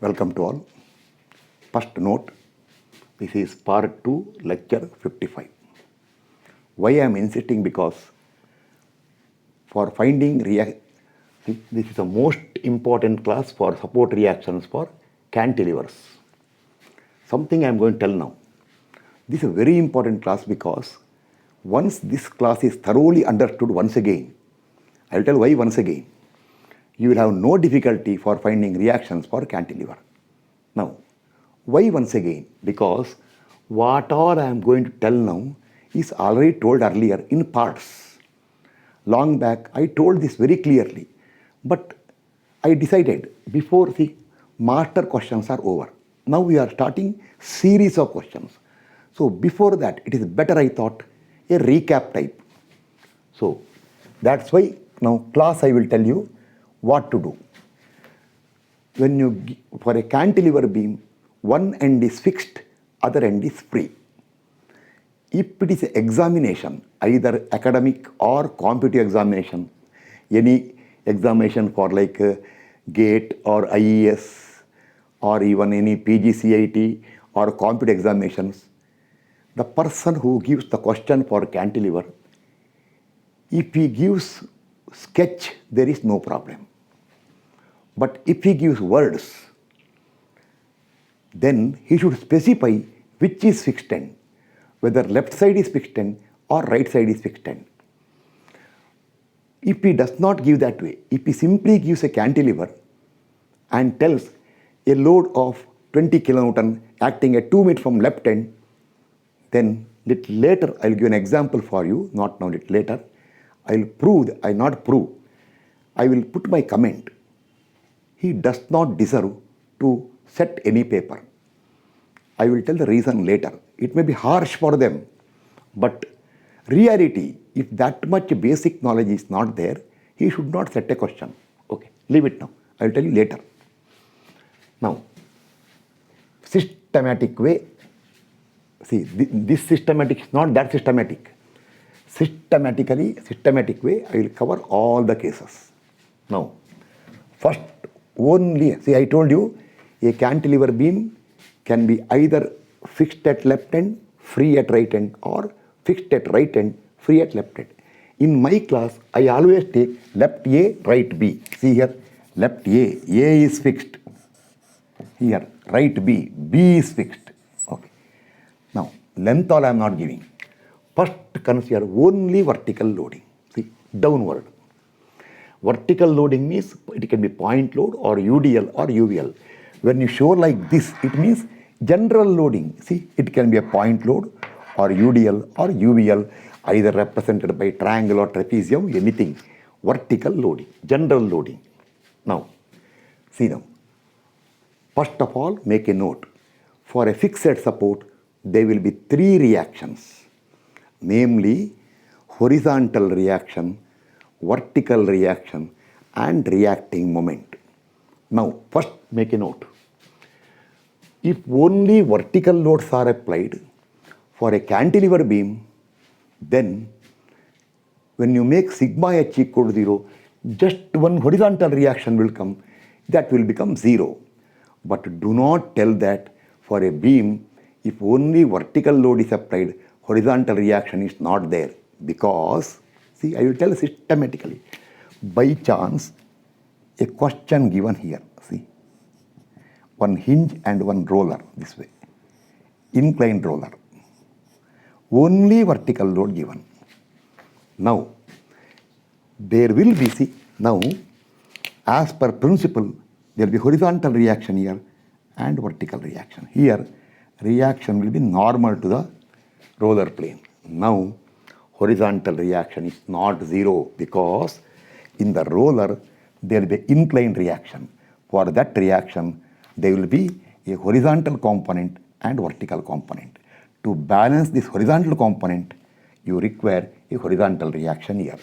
Welcome to all. First note, this is part 2, lecture 55. Why I am insisting? Because for finding this is the most important class for support reactions for cantilevers. Something I am going to tell now. This is a very important class because once this class is thoroughly understood once again, I will tell why once again. You will have no difficulty for finding reactions for cantilever. Now, why once again? Because what all I am going to tell now is already told earlier in parts. Long back, I told this very clearly, but I decided before the master questions are over. Now we are starting series of questions. So before that, it is better, I thought, a recap type. So that's why now class I will tell you what to do. When you, for a cantilever beam, one end is fixed, other end is free. If it is an examination, either academic or competitive examination, any examination for like GATE or IES or even any PGCIT or competitive examinations, the person who gives the question for cantilever, if he gives sketch, there is no problem. But if he gives words, then he should specify which is fixed end, whether left side is fixed end or right side is fixed end. If he does not give that way, if he simply gives a cantilever and tells a load of 20 kilonewton acting at 2 meters from left end, then little later I will give an example for you, not now, little later. I will prove, I not prove, I will put my comment. He does not deserve to set any paper. I will tell the reason later. It may be harsh for them, but reality, if that much basic knowledge is not there, he should not set a question. Okay, leave it now. I will tell you later. Now, systematic way. See, this systematic is not that systematic. Systematic way, I will cover all the cases. Now, first only, see, I told you a cantilever beam can be either fixed at left end, free at right end, or fixed at right end, free at left end. In my class, I always take left A, right B. See here, left A is fixed. Here, right B is fixed. Okay. Now, length all I am not giving. First, consider only vertical loading. See, downward. Vertical loading means it can be point load or UDL or UVL. When you show like this, it means general loading. See, it can be a point load or UDL or UVL, either represented by triangle or trapezium, anything. Vertical loading, general loading. Now, see now. First of all, make a note. For a fixed support, there will be 3 reactions, namely horizontal reaction, vertical reaction, and reacting moment. Now, first make a note. If only vertical loads are applied for a cantilever beam, then when you make sigma h equal to 0, just one horizontal reaction will come, that will become 0. But do not tell that for a beam, if only vertical load is applied, horizontal reaction is not there. Because, see, I will tell systematically. By chance, a question given here, see, one hinge and one roller this way, inclined roller, only vertical load given. Now, there will be, see, now, as per principle, there will be horizontal reaction here and vertical reaction. Here, reaction will be normal to the roller plane. Now, horizontal reaction is not 0 because in the roller, there will be inclined reaction. For that reaction, there will be a horizontal component and vertical component. To balance this horizontal component, you require a horizontal reaction here.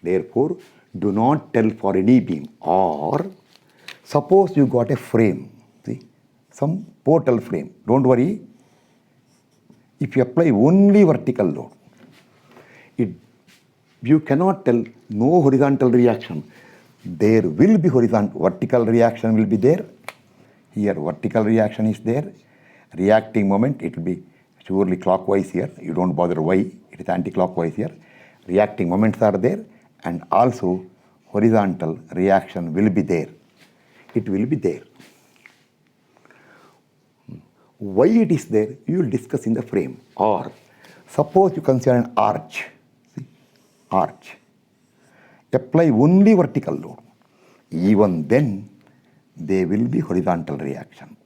Therefore, do not tell for any beam. Or suppose you got a frame, see, some portal frame. Don't worry. If you apply only vertical load, you cannot tell no horizontal reaction. There will be vertical reaction will be there. Here vertical reaction is there. Reacting moment, it will be surely clockwise here. You don't bother why, it is anti-clockwise here. Reacting moments are there, and also horizontal reaction will be there. It will be there. Why it is there, you will discuss in the frame. Or suppose you consider an arch. See, arch. Apply only vertical load. Even then, there will be horizontal reaction.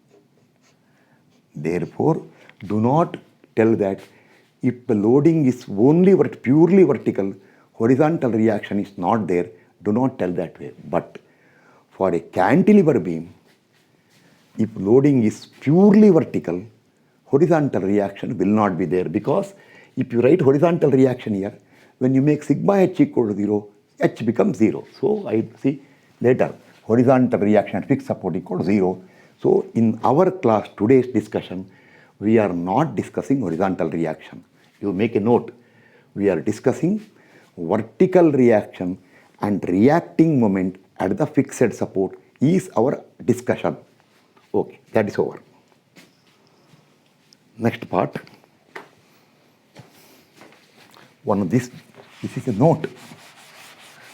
Therefore, do not tell that if the loading is only purely vertical, horizontal reaction is not there. Do not tell that way. But for a cantilever beam, if loading is purely vertical, horizontal reaction will not be there, because if you write horizontal reaction here, when you make sigma h equal to 0, h becomes 0. So I see later horizontal reaction at fixed support equal to 0. So in our class, today's discussion, we are not discussing horizontal reaction. You make a note. We are discussing vertical reaction and reacting moment at the fixed support is our discussion. Okay, that is over. Next part. One of this is a note.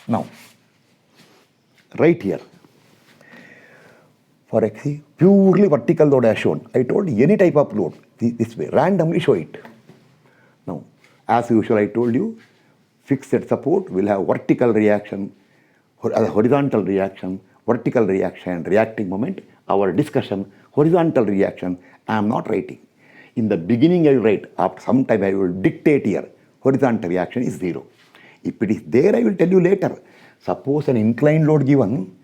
Now, right here. For purely vertical load as shown, I told any type of load, this way, randomly show it. Now, as usual, I told you, fixed support will have vertical reaction, horizontal reaction, vertical reaction, reacting moment. Our discussion, horizontal reaction, I am not writing. In the beginning, I will write. After some time, I will dictate here. Horizontal reaction is 0. If it is there, I will tell you later. Suppose an inclined load given,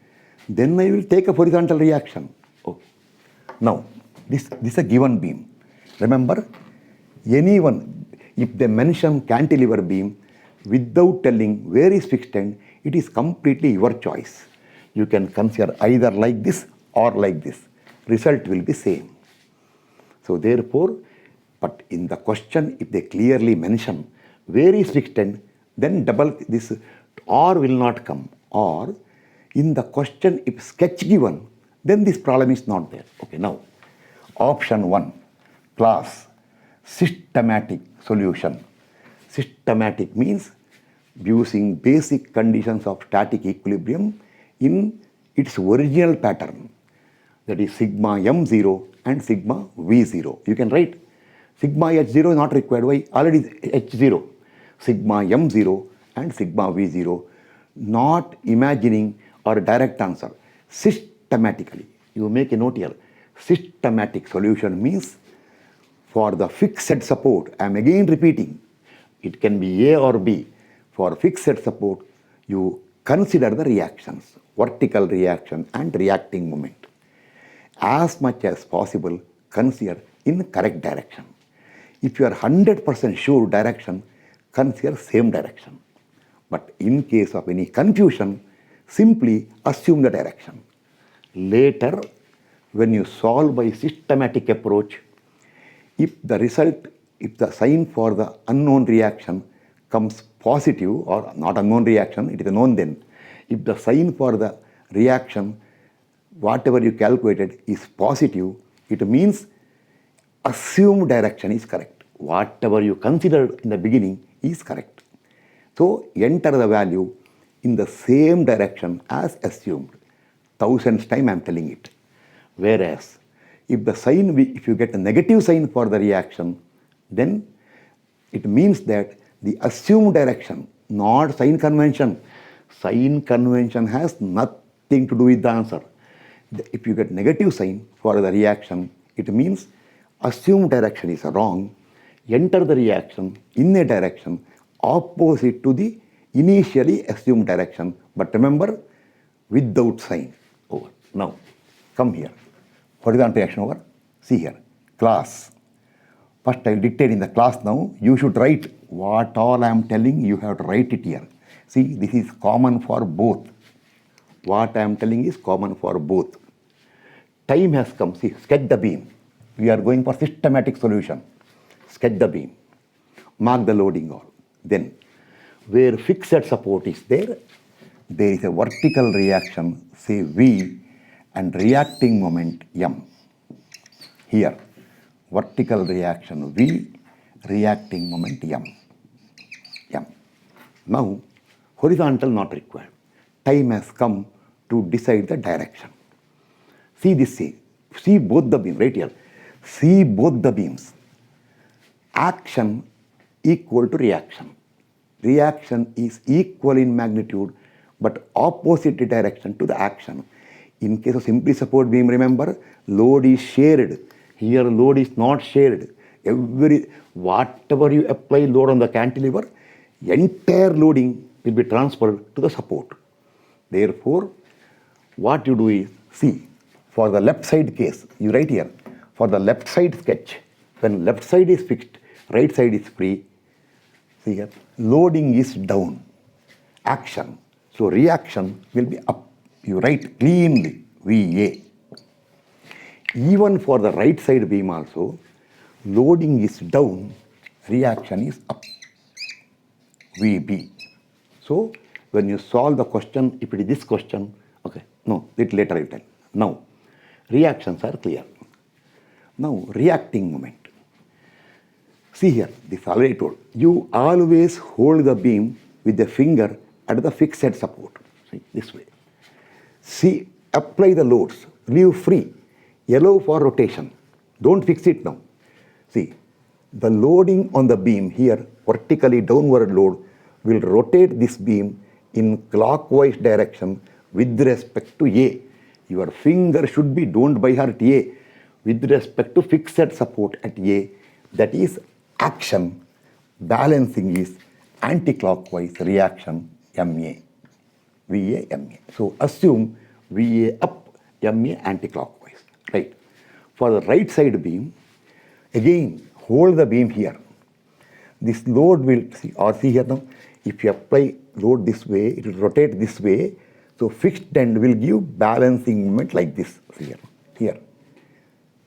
then I will take a horizontal reaction. Okay. Now, this is a given beam. Remember, anyone, if they mention cantilever beam, without telling where is fixed end, it is completely your choice. You can consider either like this or like this. Result will be same. So therefore, but in the question, if they clearly mention where is fixed end, then double this or will not come. Or in the question, if sketch given, then this problem is not there. Okay, now, option 1, class, systematic solution. Systematic means using basic conditions of static equilibrium in its original pattern. That is sigma m0 and sigma v0. You can write sigma h0 is not required. Why? Already h0. Sigma m0 and sigma v0. Not imagining or direct answer. Systematically. You make a note here. Systematic solution means for the fixed support, I am again repeating, it can be A or B. For fixed support, you consider the reactions, vertical reaction and reacting moment. As much as possible, consider in correct direction. If you are 100% sure direction, consider same direction. But in case of any confusion, simply assume the direction. Later, when you solve by systematic approach, if the sign for the unknown reaction comes positive or not unknown reaction, it is a known then. If the sign for the reaction, whatever you calculated is positive, it means assumed direction is correct. Whatever you considered in the beginning is correct. So enter the value in the same direction as assumed. Thousands time I am telling it. Whereas if the sign, if you get a negative sign for the reaction, then it means that the assumed direction, not sign convention. Sign convention has nothing to do with the answer. If you get negative sign for the reaction, it means assumed direction is wrong. Enter the reaction in a direction opposite to the initially assumed direction. But remember, without sign. Over. Now, come here. Horizontal reaction over. See here. Class. First I will dictate in the class now. You should write what all I am telling, you have to write it here. See, this is common for both. What I am telling is common for both. Time has come. See, sketch the beam. We are going for systematic solution. Sketch the beam. Mark the loading all. Then, where fixed support is there, there is a vertical reaction, say V, and reacting moment M. Here, vertical reaction V, reacting moment M. Now, horizontal not required. Time has come to decide the direction. See this, see both the beams, right here. See both the beams. Action equal to reaction. Reaction is equal in magnitude but opposite direction to the action. In case of simply support beam, remember, load is shared. Here load is not shared. Whatever you apply load on the cantilever, entire loading will be transferred to the support. Therefore, what you do is, see, for the left side case, you write here, for the left side sketch, when left side is fixed, right side is free, see here, loading is down, action. So reaction will be up. You write cleanly, VA. Even for the right side beam also, loading is down, reaction is up, VB. So when you solve the question, if it is this question, okay, no, it later I will tell. Now, reactions are clear. Now, reacting moment. See here, this already told. You always hold the beam with the finger at the fixed support. See, this way. See, apply the loads, leave free, allow for rotation. Don't fix it now. See, the loading on the beam here, vertically downward load, will rotate this beam in clockwise direction with respect to A. Your finger should be, don't by heart A, with respect to fixed support at A. That is action. Balancing is anti-clockwise reaction MA. VA, MA. So assume VA up, MA anti-clockwise. Right. For the right side beam, again, hold the beam here. This load will, see here now, if you apply load this way, it will rotate this way. So fixed end will give balancing moment like this. See here.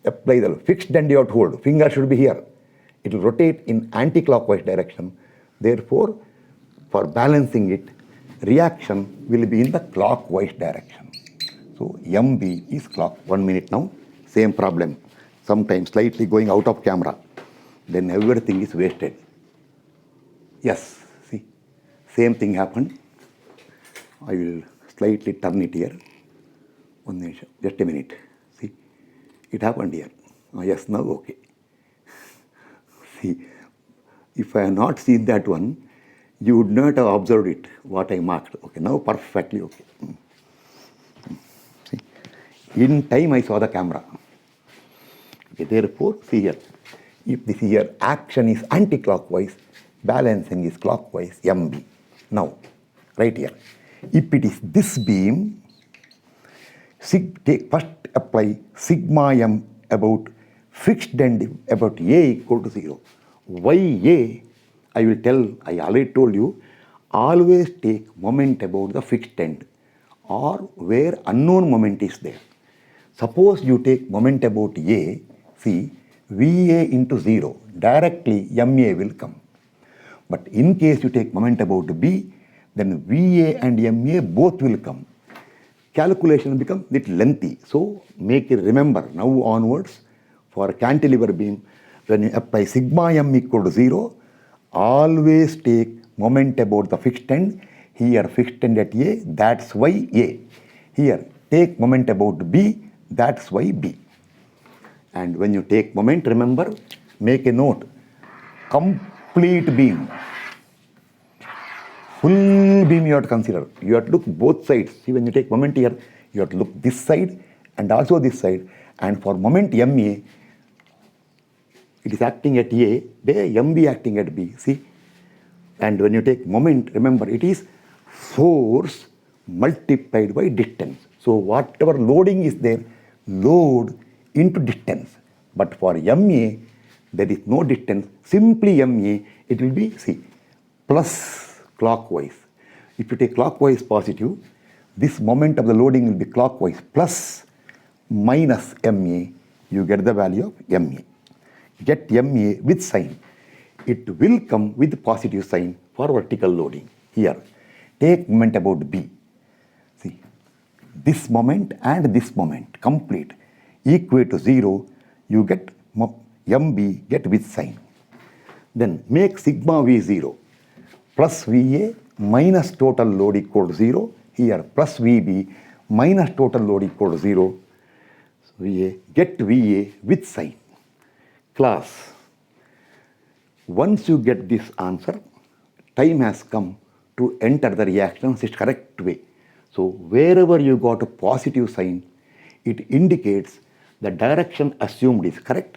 Apply the fixed end you have to hold. Finger should be here. It will rotate in anti-clockwise direction. Therefore, for balancing it, reaction will be in the clockwise direction. So MB is clock. 1 minute now. Same problem. Sometimes slightly going out of camera. Then everything is wasted. Yes, see, same thing happened. I will slightly turn it here. 1 minute, just a minute. See, it happened here. Yes, now okay. See, if I had not seen that one, you would not have observed it, what I marked. Okay, now perfectly okay. See, in time I saw the camera. Okay, therefore, see here, if this here action is anti-clockwise, balancing is clockwise, MB. Now, right here, if it is this beam, first apply sigma M about fixed end about A equal to 0. Why A? I will tell, I already told you, always take moment about the fixed end or where unknown moment is there. Suppose you take moment about A, see, VA into 0, directly MA will come. But in case you take moment about B, then VA and MA both will come. Calculation becomes a little lengthy. So make it remember now onwards for cantilever beam, when you apply sigma M equal to 0, always take moment about the fixed end. Here fixed end at A, that's why A. Here take moment about B, that's why B. And when you take moment, remember, make a note. Complete beam. Full beam you have to consider. You have to look both sides. See, when you take moment here, you have to look this side and also this side. And for moment MA, it is acting at A, there MB acting at B. See? And when you take moment, remember, it is force multiplied by distance. So whatever loading is there, load into distance. But for MA, there is no distance. Simply MA, it will be, see, plus clockwise. If you take clockwise positive, this moment of the loading will be clockwise plus minus MA, you get the value of MA. Get MA with sign. It will come with positive sign for vertical loading. Here, take moment about B. See, this moment and this moment complete equate to 0, you get MB get with sign. Then make sigma V 0 plus VA minus total load equal to 0. Here plus VB minus total load equal to 0. So VA get VA with sign. Class, once you get this answer, time has come to enter the reaction in correct way. So wherever you got a positive sign, it indicates the direction assumed is correct.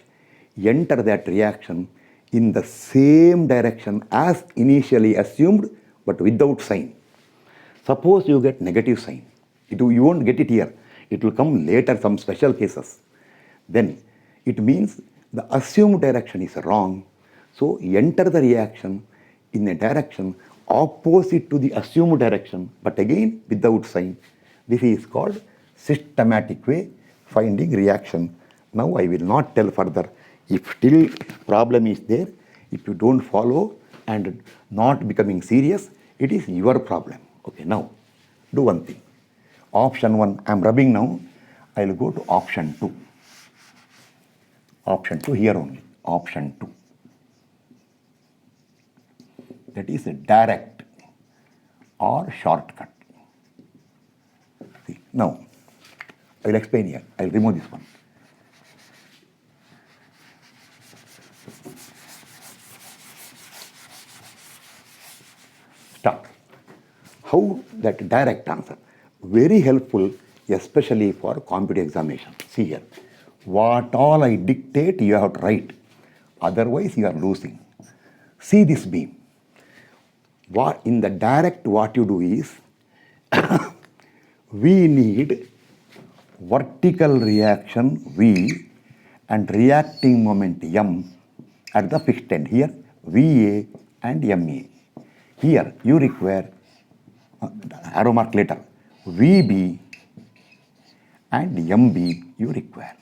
Enter that reaction in the same direction as initially assumed but without sign. Suppose you get negative sign. You won't get it here. It will come later, some special cases. Then it means the assumed direction is wrong. So enter the reaction in a direction opposite to the assumed direction, but again without sign. This is called systematic way finding reaction. Now I will not tell further. If still problem is there, if you don't follow and not becoming serious, it is your problem. Okay, now do one thing. Option 1, I am rubbing now. I will go to option 2. Option 2 here only. Option 2. That is a direct or shortcut. See, now I will explain here. I will remove this one. Start. How that direct answer? Very helpful, especially for competitive examination. See here. What all I dictate, you have to write. Otherwise, you are losing. See this beam. What in the direct, what you do is, we need vertical reaction V and reacting moment M at the fixed end. Here, VA and MA. Here, you require, arrow mark later, VB and MB you require.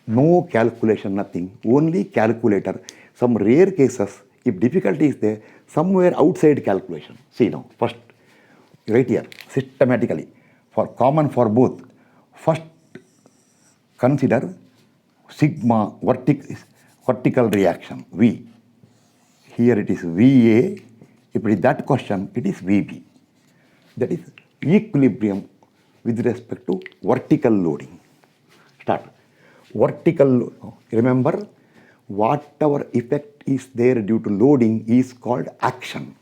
No calculation, nothing, only calculator. Some rare cases, if difficulty is there, somewhere outside calculation. See now, first, right here, systematically, for common for both, first consider sigma vertical reaction, V. Here it is VA, if it is that question, it is VB. That is equilibrium with respect to vertical loading. Start. Vertical, remember, whatever effect is there due to loading is called action.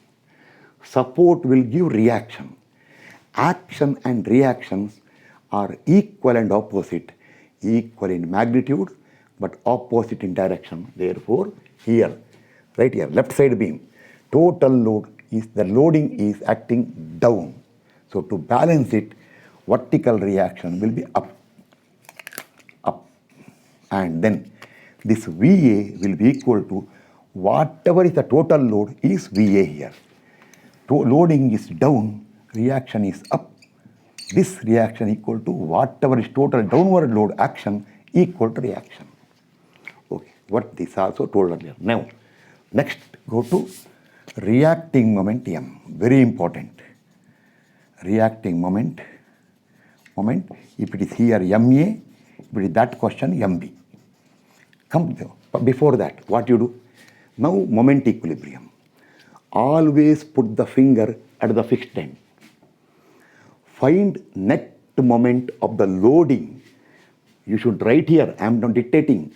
Support will give reaction. Action and reactions are equal and opposite, equal in magnitude but opposite in direction. Therefore, here, right here, left side beam, total load is, the loading is acting down. So to balance it, vertical reaction will be up. And then this VA will be equal to whatever is the total load is VA here. Loading is down, reaction is up. This reaction equal to whatever is total downward load action equal to reaction. Okay, what this also told earlier. Now, next go to reacting moment M. Very important. Reacting moment, if it is here MA, if it is that question MB. Come before that, what you do? Now moment equilibrium. Always put the finger at the fixed end. Find net moment of the loading. You should write here, I am not dictating.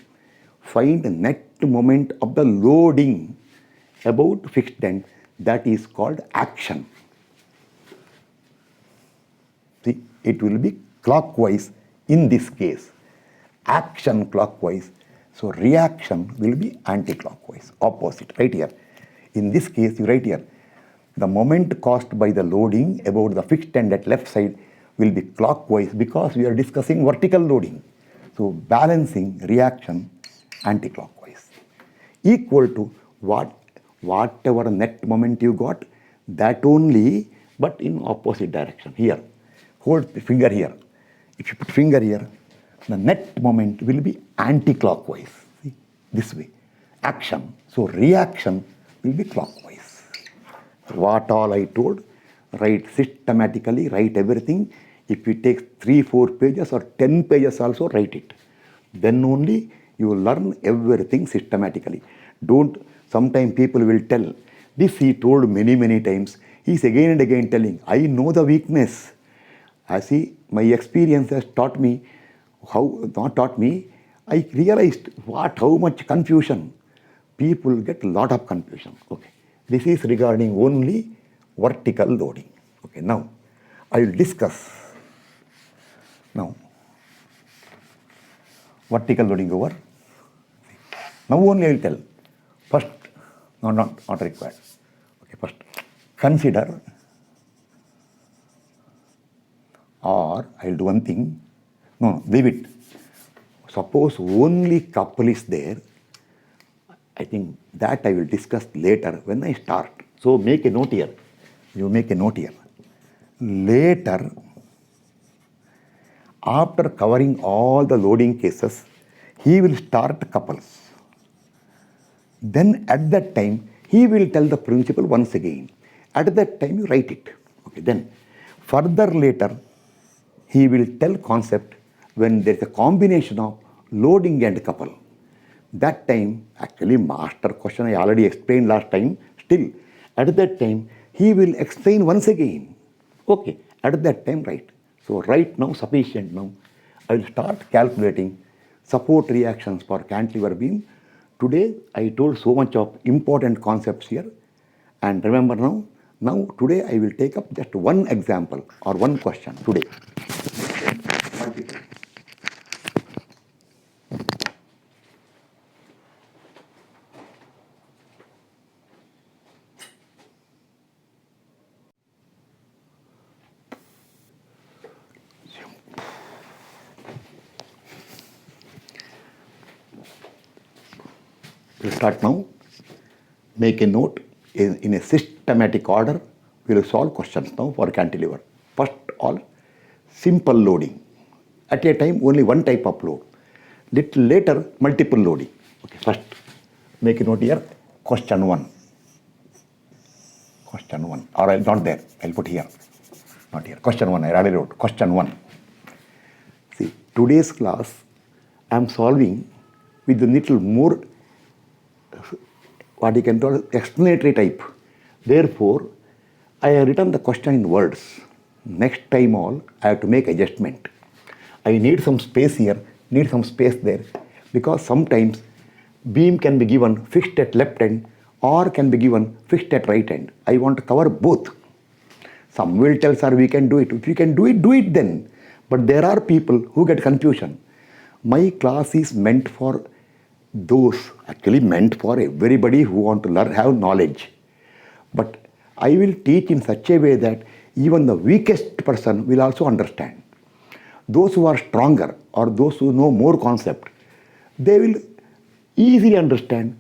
Find net moment of the loading about fixed end. That is called action. See, it will be clockwise in this case. Action clockwise. So reaction will be anti-clockwise, opposite, right here. In this case, you write here, the moment caused by the loading about the fixed end at left side will be clockwise because we are discussing vertical loading. So balancing reaction anti-clockwise. Equal to whatever net moment you got, that only, but in opposite direction. Here, hold the finger here. If you put finger here, the net moment will be anti-clockwise. See, this way. Action. So reaction will be clockwise. What all I told, write systematically, write everything. If it takes 3-4 pages or 10 pages also, write it. Then only you will learn everything systematically. Don't, sometimes people will tell, this he told many times, he's again and again telling, I know the weakness. I see, my experience has taught me, I realized how much confusion. People get a lot of confusion. Okay, this is regarding only vertical loading. Okay, now I will discuss now vertical loading over. Now only I will tell. First, no, not required. Okay, first, consider, or I will do one thing. No, leave it. Suppose only couple is there. I think that I will discuss later when I start. So make a note here. You make a note here. Later, after covering all the loading cases, he will start couples. Then at that time, he will tell the principle once again. At that time, you write it. Okay. Then further later, he will tell concept when there is a combination of loading and couple. That time, actually master question I already explained last time. Still, at that time, he will explain once again. Okay, at that time, write. So right now, sufficient now. I will start calculating support reactions for cantilever beam. Today, I told so much of important concepts here. And remember now today I will take up just one example or one question today. We'll start now. Make a note in a systematic order. We will solve questions now for cantilever. First all, simple loading. At a time, only one type of load. Little later, multiple loading. Okay, first, make a note here. Question 1. Question 1. Or I'll not there. I'll put here. Not here. Question 1. I already wrote. Question 1. See, today's class, I'm solving with a little more what you can call explanatory type. Therefore, I have written the question in words. Next time all, I have to make adjustment. I need some space here, need some space there, because sometimes beam can be given fixed at left end or can be given fixed at right end. I want to cover both. Some will tell, sir, we can do it. If you can do it then. But there are people who get confusion. My class is meant for those, actually meant for everybody who want to learn, have knowledge. But I will teach in such a way that even the weakest person will also understand. Those who are stronger or those who know more concept, they will easily understand.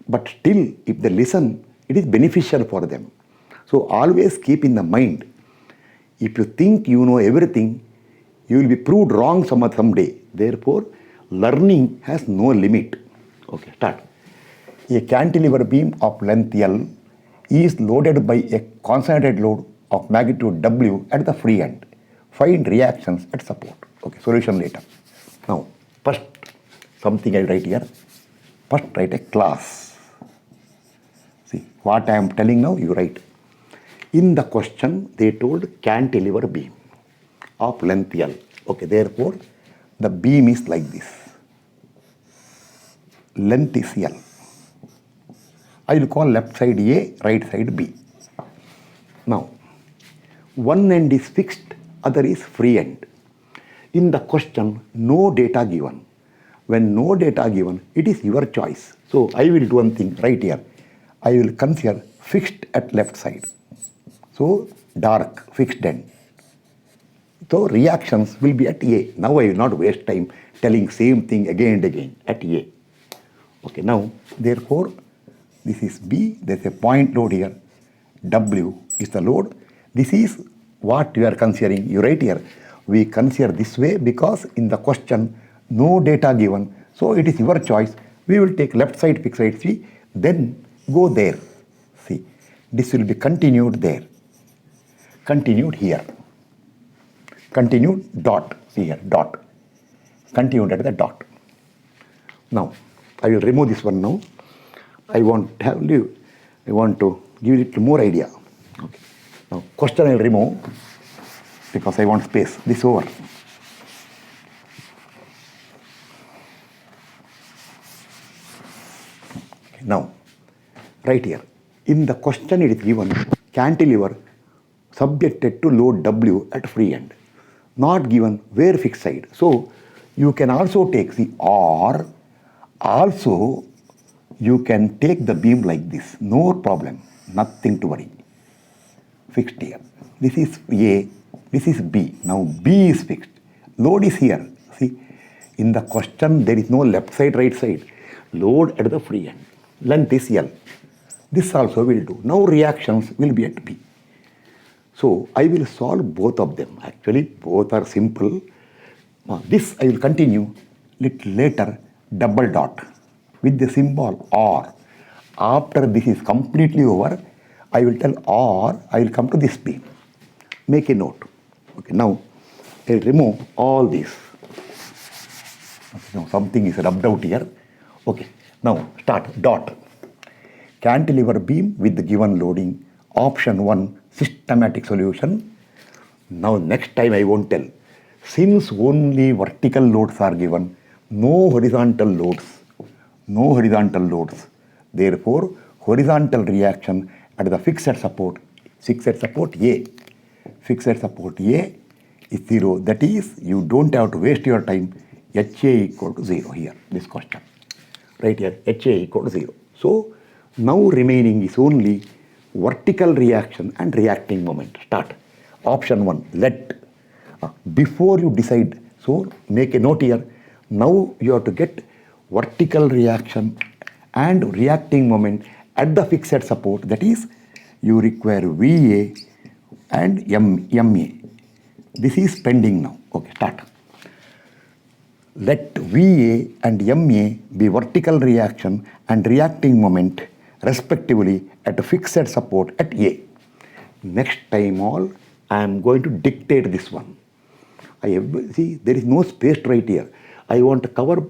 But still, if they listen, it is beneficial for them. So always keep in the mind, if you think you know everything, you will be proved wrong someday. Therefore, learning has no limit. Okay, start. A cantilever beam of length L is loaded by a concentrated load of magnitude W at the free end. Find reactions at support. Okay, solution later. Now, first, something I write here. First, write a class. See, what I am telling now, you write. In the question, they told cantilever beam of length L. Okay, therefore, the beam is like this. Length is L. I will call left side A, right side B. Now, one end is fixed, other is free end. In the question, no data given. When no data given, it is your choice. So I will do one thing right here. I will consider fixed at left side. So dark, fixed end. So reactions will be at A. Now I will not waste time telling same thing again and again at A. Okay, now therefore this is B, there is a point load here, W is the load. This is what you are considering. You write here, we consider this way because in the question no data given, so it is your choice. We will take left side fixed right C, then go there. See, this will be continued there, continued here, continue dot, see here, dot, continued at the dot. Now, I will remove this one now. I want to give it more idea. Okay. Now, question I will remove because I want space. This over. Okay. Now, right here, in the question it is given cantilever subjected to load W at free end, not given where fixed side. So, you can also take the or also you can take the beam like this, no problem, nothing to worry. Fixed here. This is A, this is B. Now B is fixed. Load is here. See, in the question there is no left side, right side. Load at the free end. Length is L. This also will do. Now reactions will be at B. So I will solve both of them. Actually, both are simple. This I will continue little later, double dot with the symbol or. After this is completely over, I will tell or I will come to this beam. Make a note. Okay, now I will remove all this. Okay, now something is rubbed out here. Okay, now start dot. Cantilever beam with the given loading. Option 1, systematic solution. Now next time I won't tell. Since only vertical loads are given, no horizontal loads. No horizontal loads. Therefore, horizontal reaction at the fixed support A. Fixed support A is 0. That is, you don't have to waste your time. HA equal to 0 here, this question. Right here, HA equal to 0. So, now remaining is only vertical reaction and reacting moment. Start. Option 1, let. Before you decide, so make a note here. Now you have to get vertical reaction and reacting moment at the fixed support. That is, you require VA and MA. This is pending now. Okay, start. Let VA and MA be vertical reaction and reacting moment respectively at a fixed support at A. Next time all, I am going to dictate this one. See, there is no space to write here. I want to cover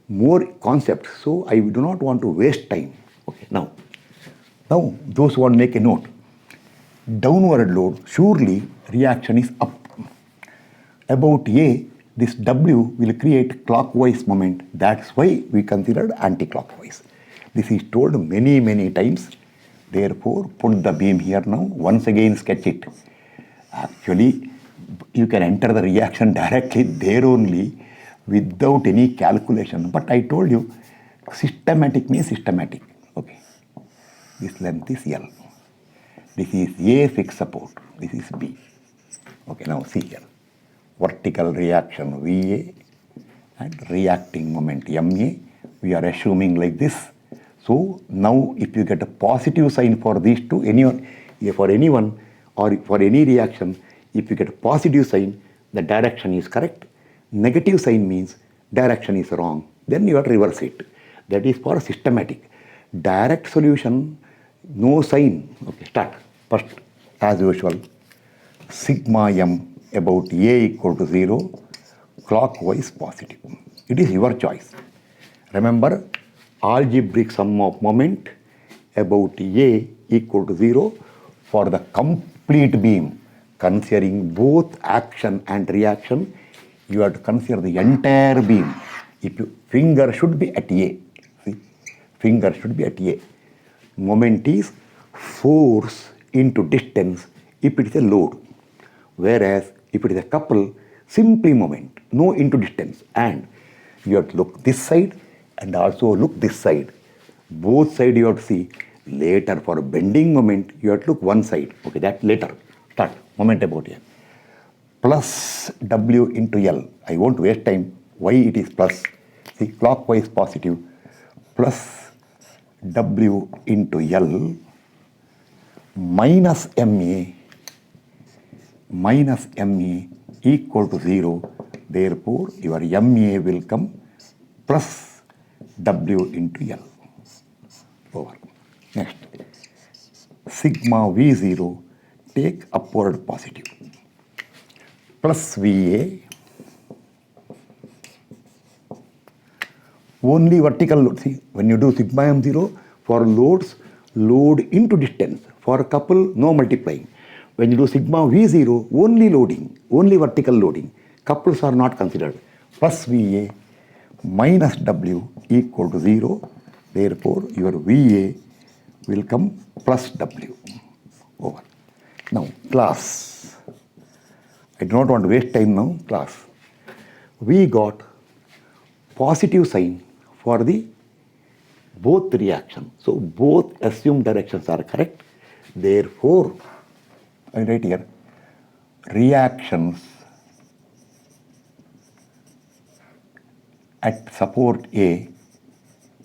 more concepts, so I do not want to waste time. Okay, now those who want to make a note. Downward load, surely reaction is up. About A, this W will create clockwise moment. That's why we considered anti-clockwise. This is told many, many times. Therefore, put the beam here now. Once again, sketch it. Actually, you can enter the reaction directly there only without any calculation. But I told you, systematic means systematic. Okay. This length is L. This is A fixed support. This is B. Okay, now see here. Vertical reaction VA and reacting moment MA. We are assuming like this. So now if you get a positive sign for these two, for anyone or for any reaction, if you get a positive sign, the direction is correct. Negative sign means direction is wrong. Then you have to reverse it. That is for systematic. Direct solution, no sign. Okay, start. First, as usual, sigma m about A equal to 0, clockwise positive. It is your choice. Remember, algebraic sum of moment about A equal to 0 for the complete beam. Considering both action and reaction, you have to consider the entire beam. If you, finger should be at A. See, finger should be at A. Moment is force into distance if it is a load. Whereas if it is a couple, simply moment, no into distance. And you have to look this side and also look this side. Both sides you have to see. Later for bending moment, you have to look one side. Okay, that later. Start. Moment about here. Plus W into L. I won't waste time. Why it is plus? See, clockwise positive. Plus W into L minus MA equal to 0. Therefore, your MA will come plus W into L. Over. Next. Sigma V0 take upward positive. plus VA, only vertical load. See, when you do sigma m0 for loads, load into distance. For a couple, no multiplying. When you do sigma V0, only loading, only vertical loading. Couples are not considered. Plus VA minus W equal to 0. Therefore, your VA will come plus W over. Now, class. I do not want to waste time now, class. We got positive sign for the both reactions. So, both assumed directions are correct. Therefore, I write here, reactions at support A,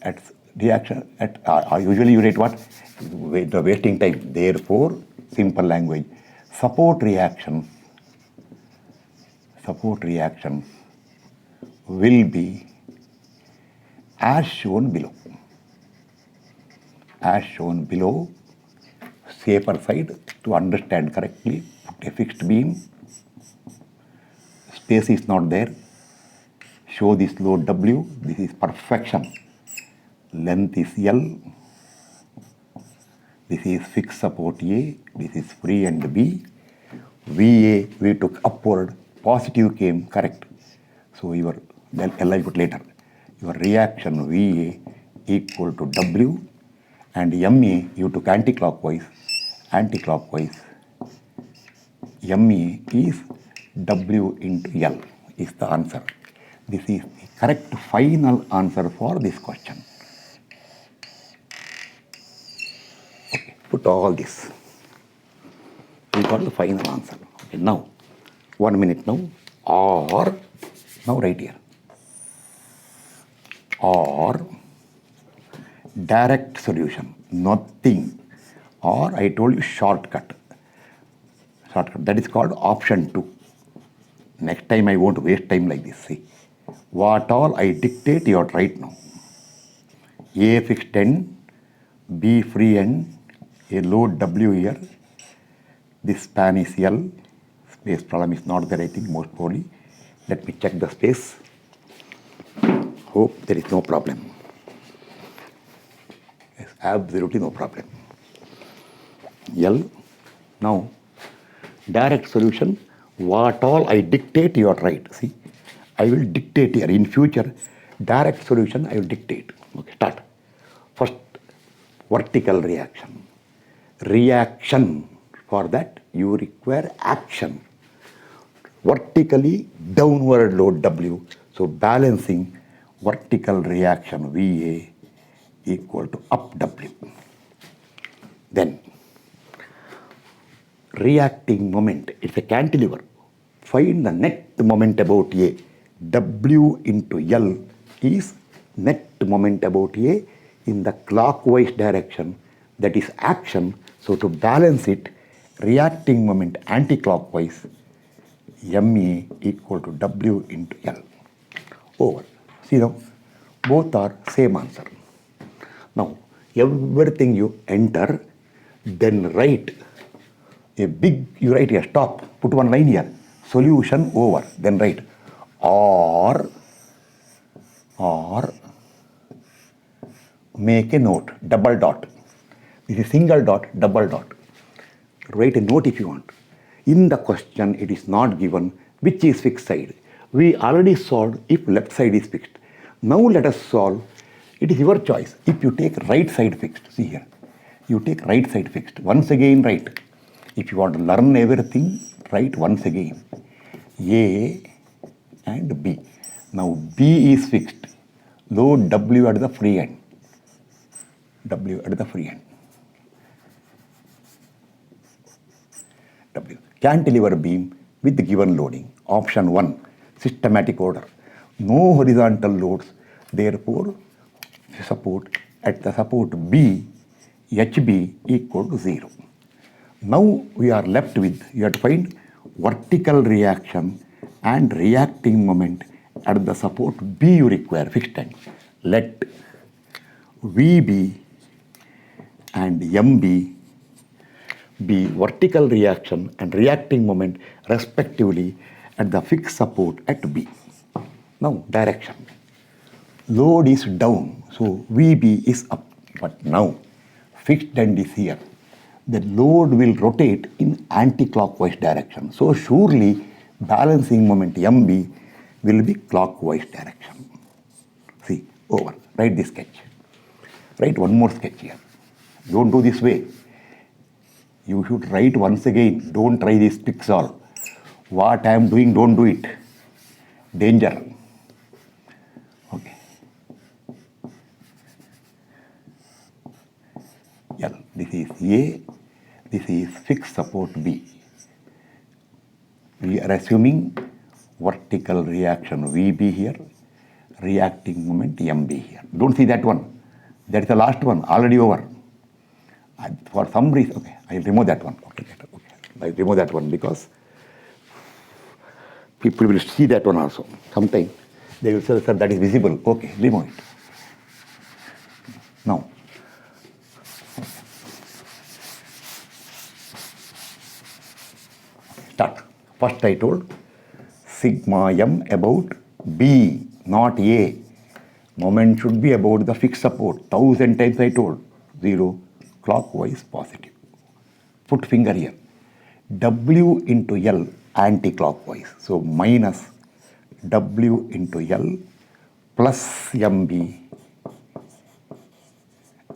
at reaction at usually you write what? The wasting time. Therefore, simple language, support reactions will be as shown below. As shown below, safer side to understand correctly, put a fixed beam, space is not there, show this load W, this is perfection, length is L, this is fixed support A, this is free and B, VA we took upward, positive came correct, so your L I put later, your reaction VA equal to W, and MA you took anti-clockwise, MA is W into L is the answer. This is the correct final answer for this question. Okay, put all this. We got the final answer. Okay, now, 1 minute now, or, now right here, or direct solution, nothing, or I told you shortcut, that is called option 2. Next time I won't waste time like this, see. What all I dictate you have to write now. A fixed end, B free end, a load W here, this span is L, space problem is not there I think most probably. Let me check the space. Hope there is no problem. Yes, absolutely no problem. L. Now, direct solution, what all I dictate you are right. See, I will dictate here. In future, direct solution I will dictate. Okay, start. First, vertical reaction. Reaction, for that you require action. Vertically downward load W. So balancing vertical reaction VA equal to up W. Then reacting moment, it's a cantilever. Find the net moment about A. W into L is net moment about A in the clockwise direction, that is action. So to balance it, reacting moment anti-clockwise, MA equal to W into L over. See now, both are same answer. Now, everything you enter, then write a big, you write here, stop, put one line here, solution over, then write or make a note, double dot. This is single dot, double dot. Write a note if you want. In the question, it is not given which is fixed side. We already solved if left side is fixed. Now let us solve, it is your choice. If you take right side fixed, see here, you take right side fixed. Once again write. If you want to learn everything, write once again. A and B. Now B is fixed. Load W at the free end. W at the free end. W. Cantilever beam with the given loading. Option 1, systematic order. No horizontal loads. Therefore, support at the support B, HB equal to 0. Now we are left with, you have to find vertical reaction and reacting moment at the support B you require, fixed end. Let VB and MB be vertical reaction and reacting moment respectively at the fixed support at B. Now direction. Load is down, so VB is up. But now fixed end is here. The load will rotate in anti-clockwise direction. So surely balancing moment MB will be clockwise direction. See, over. Write this sketch. Write one more sketch here. Don't do this way. You should write once again. Don't try this pixel. What I am doing, don't do it. Danger. Okay. L. This is A. This is fixed support B. We are assuming vertical reaction VB here, reacting moment MB here. Don't see that one. That's the last one, already over. For some reason, okay, I'll remove that one. Okay, I'll remove that one because people will see that one also. Sometime they will say, sir, that is visible. Okay, remove it. Now, start. First I told sigma m about B, not A. Moment should be about the fixed support. 1000 times I told. 0, clockwise positive. Put finger here. W into L anti-clockwise. So minus W into L plus MB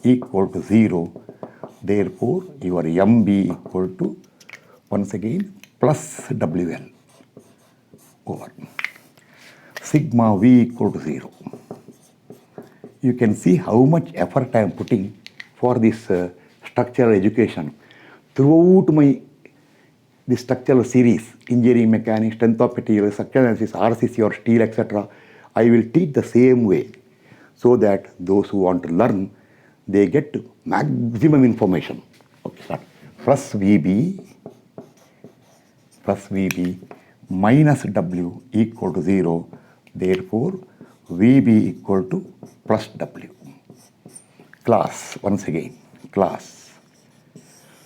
equal to 0. Therefore, your MB equal to, once again, plus WL over. Sigma V equal to 0. You can see how much effort I am putting for this structural education. Throughout this structural series, engineering mechanics, strength of material, structural analysis, RCC or steel, etc., I will teach the same way so that those who want to learn, they get maximum information. Okay, start. Plus VB minus W equal to 0. Therefore, VB equal to plus W. Class, once again, class.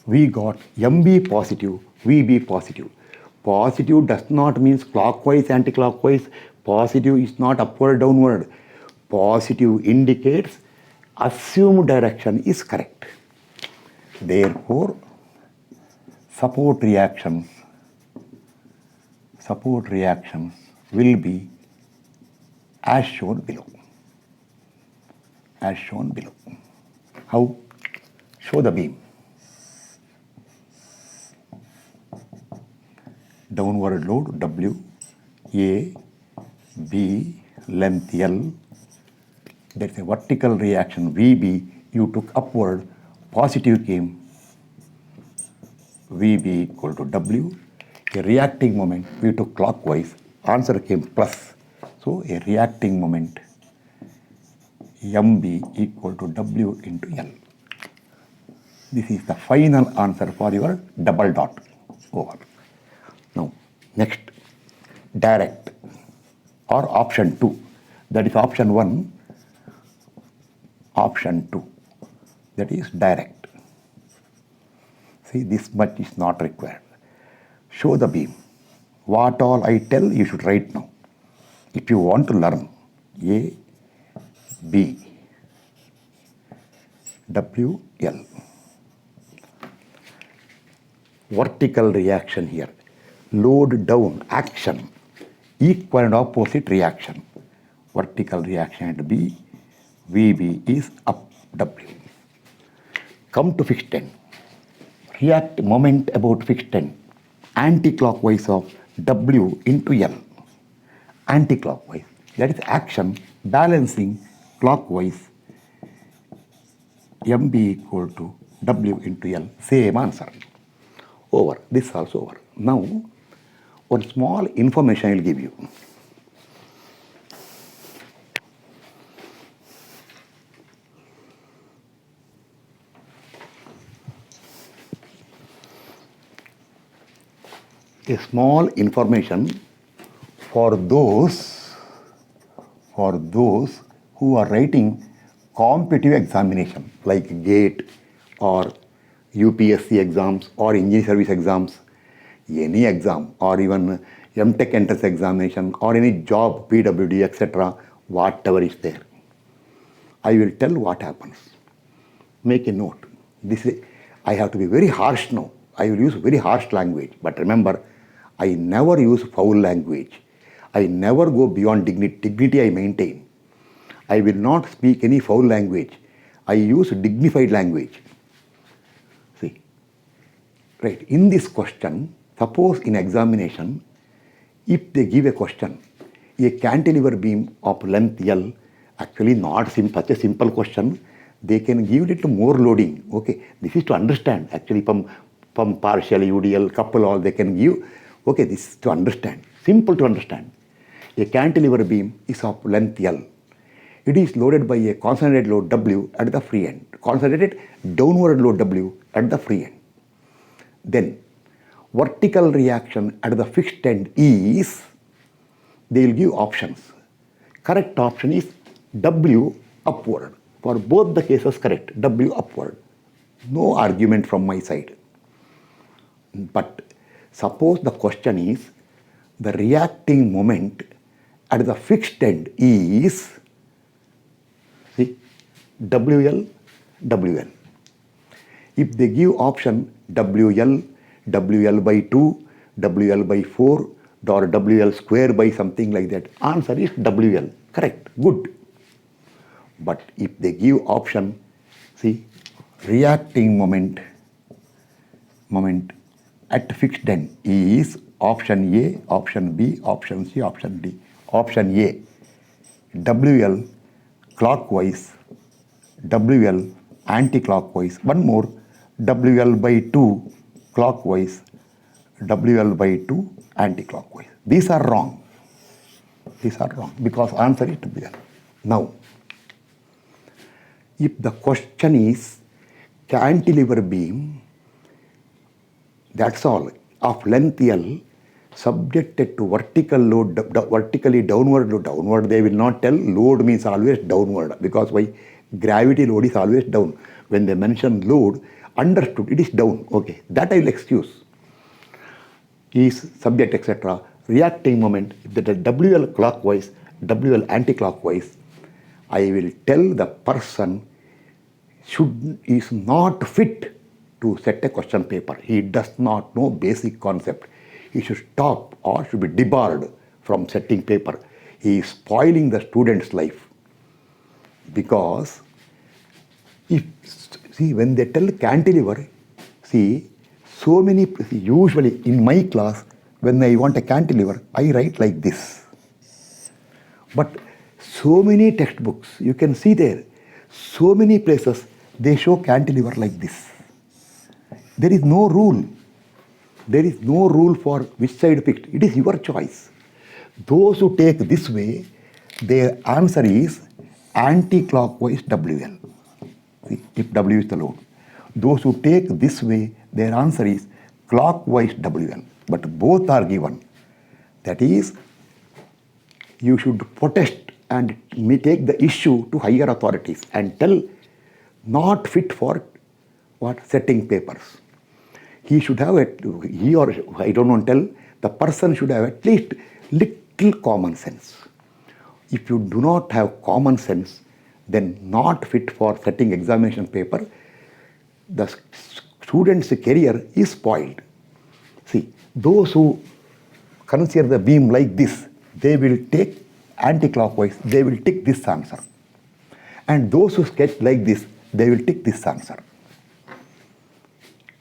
We got MB positive, VB positive. Positive does not mean clockwise, anti-clockwise. Positive is not upward, downward. Positive indicates assumed direction is correct. Therefore, support reactions will be as shown below. As shown below. How? Show the beam. Downward load W, A, B, length L. There's a vertical reaction VB. You took upward, positive came. VB equal to W. A reacting moment, we took clockwise. Answer came plus. So a reacting moment MB equal to W into L. This is the final answer for your double dot. Over. Now, next, direct or option 2. That is option 1, option 2. That is direct. See, this much is not required. Show the beam. What all I tell, you should write now. If you want to learn A, B, W, L. Vertical reaction here. Load down, action. Equal and opposite reaction. Vertical reaction at B, VB is up, W. Come to fixed end. React moment about fixed end. Anti-clockwise of W into L. Anti-clockwise. That is action balancing clockwise. MB equal to W into L. Same answer. Over. This also over. Now, one small information I will give you. A small information for those who are writing competitive examination like GATE or UPSC exams or engineering service exams, any exam, or even MTech entrance examination or any job, PWD, etc., whatever is there. I will tell what happens. Make a note. I have to be very harsh now. I will use very harsh language. But remember, I never use foul language. I never go beyond dignity. Dignity I maintain. I will not speak any foul language. I use dignified language. See, right, in this question, suppose in examination, if they give a question, a cantilever beam of length L, actually not such a simple question, they can give it more loading. Okay, this is to understand. Actually, from partial, UDL, couple, all they can give. Okay, this is to understand. Simple to understand. A cantilever beam is of length L. It is loaded by a concentrated load W at the free end. Concentrated downward load W at the free end. Then, vertical reaction at the fixed end is, they will give options. Correct option is W upward. For both the cases correct, W upward. No argument from my side. But suppose the question is, the reacting moment at the fixed end is, see, WL, WL. If they give option WL, WL by 2, WL by 4, or WL square by something like that, answer is WL. Correct, good. But if they give option, see, reacting moment at fixed end is option A, option B, option C, option D. Option A, WL clockwise, WL anti-clockwise. One more, WL by 2 clockwise, WL by 2 anti-clockwise. These are wrong. These are wrong because answer is WL. Now, if the question is cantilever beam, that's all, of length L, subjected to vertical load, vertically downward load. Downward they will not tell, load means always downward, because why? Gravity load is always down. When they mention load, understood, it is down. Okay, that I will excuse. Is subject, etc. Reacting moment, if the WL clockwise, WL anti-clockwise, I will tell the person is not fit to set a question paper. He does not know basic concept. He should stop or should be debarred from setting paper. He is spoiling the student's life. Because when they tell cantilever, so many, usually in my class, when I want a cantilever, I write like this. But so many textbooks, you can see there, so many places, they show cantilever like this. There is no rule. There is no rule for which side fixed. It is your choice. Those who take this way, their answer is anti-clockwise WL. See, if W is the load. Those who take this way, their answer is clockwise WL. But both are given. That is, you should protest and take the issue to higher authorities and tell not fit for what? Setting papers. He should have, he or I don't want to tell, the person should have at least little common sense. If you do not have common sense, then not fit for setting examination paper, the student's career is spoiled. See, those who consider the beam like this, they will take anti-clockwise, they will take this answer. And those who sketch like this, they will take this answer.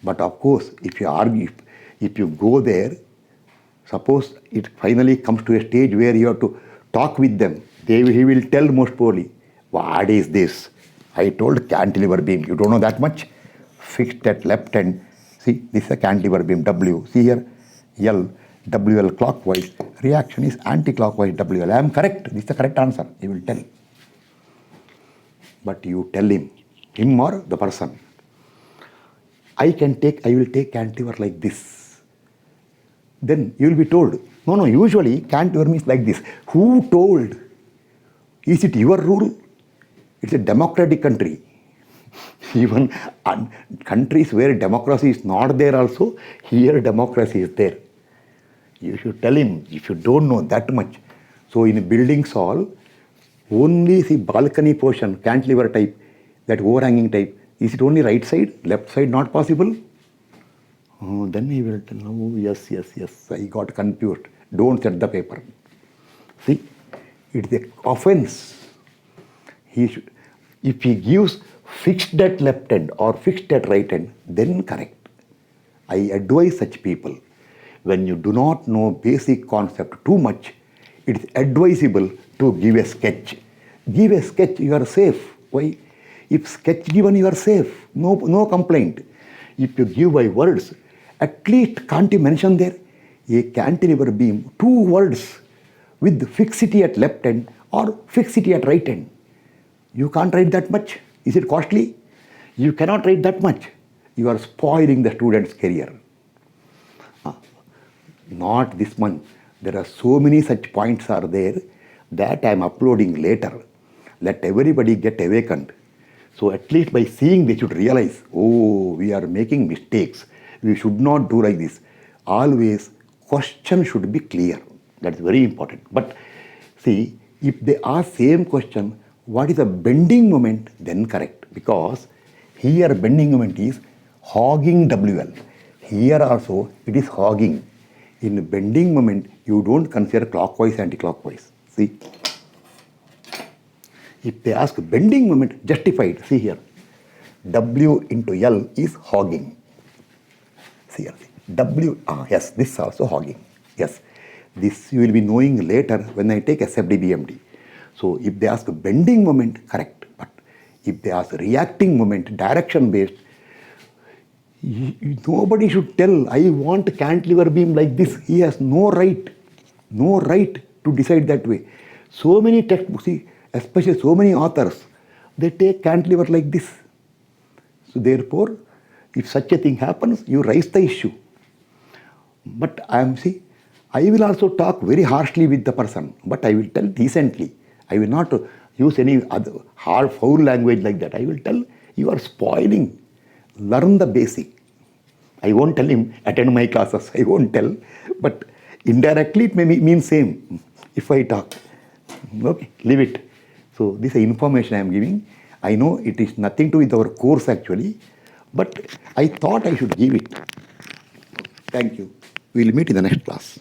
But of course, if you argue, if you go there, suppose it finally comes to a stage where you have to talk with them, he will tell most probably, what is this? I told cantilever beam. You don't know that much? Fixed at left end. See, this is a cantilever beam, W. See here, L, WL clockwise. Reaction is anti-clockwise WL. I am correct. This is the correct answer. He will tell. But you tell him or the person, I will take cantilever like this. Then you will be told, no, usually cantilever means like this. Who told? Is it your rule? It's a democratic country. Even countries where democracy is not there also, here democracy is there. You should tell him if you don't know that much. So in buildings all, only the balcony portion, cantilever type, that overhanging type, is it only right side, left side not possible? Oh, then he will tell, oh, yes, I got confused. Don't set the paper. See, it's an offense. If he gives fixed at left hand or fixed at right hand, then correct. I advise such people, when you do not know basic concept too much, it is advisable to give a sketch. Give a sketch, you are safe. Why? If sketch given, you are safe. No complaint. If you give by words, at least can't you mention there a cantilever beam, 2 words with fixity at left hand or fixity at right hand. You can't write that much. Is it costly? You cannot write that much. You are spoiling the student's career. Not this month. There are so many such points are there that I am uploading later. Let everybody get awakened. So at least by seeing they should realize, oh, we are making mistakes. We should not do like this. Always question should be clear. That's very important. But see, if they ask same question, what is the bending moment, then correct. Because here bending moment is hogging WL. Here also it is hogging. In bending moment, you don't consider clockwise, anti-clockwise. See, if they ask bending moment, justified. See here, W into L is hogging. See here, yes, this is also hogging. Yes, this you will be knowing later when I take SFD BMD. So if they ask bending moment, correct. But if they ask reacting moment, direction based, nobody should tell, I want cantilever beam like this. He has no right to decide that way. So many textbooks, especially so many authors, they take cantilever like this. So therefore, if such a thing happens, you raise the issue. But I will also talk very harshly with the person, but I will tell decently. I will not use any other hard, foul language like that. I will tell, you are spoiling. Learn the basic. I won't tell him, attend my classes. I won't tell. But indirectly, it may mean same if I talk. Okay, leave it. So this is information I am giving. I know it is nothing to do with our course actually, but I thought I should give it. Thank you. We will meet in the next class.